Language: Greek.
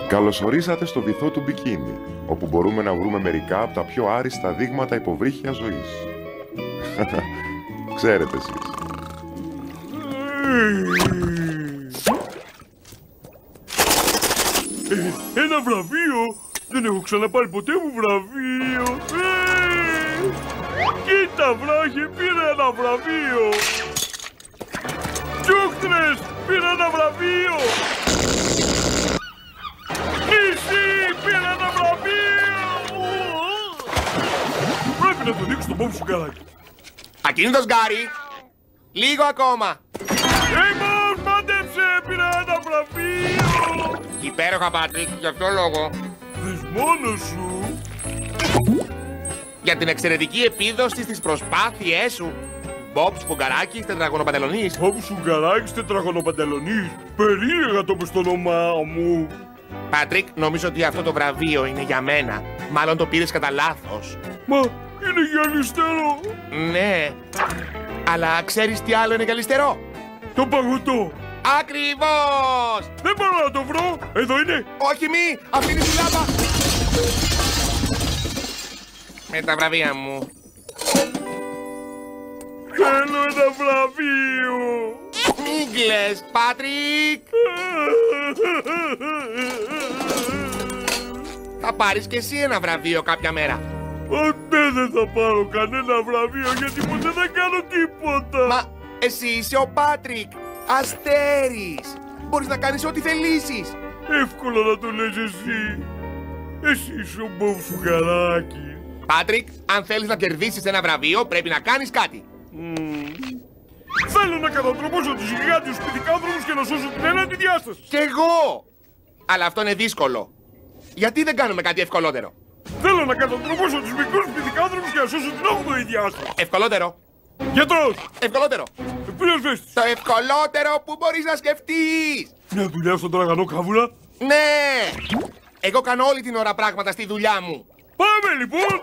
Καλωσορίσατε στο βυθό του μπικίνι, όπου μπορούμε να βρούμε μερικά από τα πιο άριστα δείγματα υποβρύχιας ζωής. Ξέρετε εσείς. Ένα βραβείο! Δεν έχω ξαναπάρει ποτέ μου βραβείο! Κοίτα βράχε, πήρα ένα βραβείο! Τσούχτρες, πήρα ένα βραβείο! Νησί, πήρα ένα βραβείο! Πρέπει να το δείξω στον Μπομπ Σουγκαράκη. Ακίνητος Γκάρι! Λίγο ακόμα! Μος, μάντεψε, πήρα ένα βραβείο! Υπέροχα, Πάτρικ, για ποιο λόγο? Δες μόνος σου! Για την εξαιρετική επίδοση στις προσπάθειές σου. Μπομπ Σουγκαράκης, τετραγωνοπαντελονής. Μπομπ Σουγκαράκης, τετραγωνοπαντελονής. Περίεργα το πες το όνομά μου. Πάτρικ, νομίζω ότι αυτό το βραβείο είναι για μένα. Μάλλον το πήρες κατά λάθος. Μα είναι γυαλιστερό. Ναι. Αλλά ξέρεις τι άλλο είναι γυαλιστερό? Το παγωτό. Ακριβώς! Δεν μπορώ να το βρω. Εδώ είναι. Όχι μη! Αυτή είναι η λάμπα! Με τα βραβεία μου. Θέλω ένα βραβείο. Μην κλαις, Πάτρικ! Θα πάρεις κι εσύ ένα βραβείο κάποια μέρα. Ποτέ δεν θα πάρω κανένα βραβείο γιατί ποτέ δεν κάνω τίποτα. Μα εσύ είσαι ο Πάτρικ, αστέρης. Μπορείς να κάνεις ό,τι θελήσεις. Εύκολο να το λες εσύ. Εσύ είσαι ο Μπομπ Σουγκαράκης. Πάτρικ, αν θέλεις να κερδίσεις ένα βραβείο πρέπει να κάνεις κάτι. Θέλω να κατατροπώσω τους γιγάντιους σπιτικάνθρωπους και να σώσω την ένατη διάσταση. Κι εγώ! Αλλά αυτό είναι δύσκολο. Γιατί δεν κάνουμε κάτι ευκολότερο? Θέλω να κατατροπώσω τους μικρούς σπιτικάνθρωπους και να σώσω την 8η διάσταση. Ευκολότερο. Γιατρός! Ευκολότερο. Πυροσβέστης! Το ευκολότερο που μπορείς να σκεφτείς. Μια δουλειά στον τραγανό καβούρα. Ναι! Εγώ κάνω όλη την ώρα πράγματα στη δουλειά μου. Πάμε λοιπόν!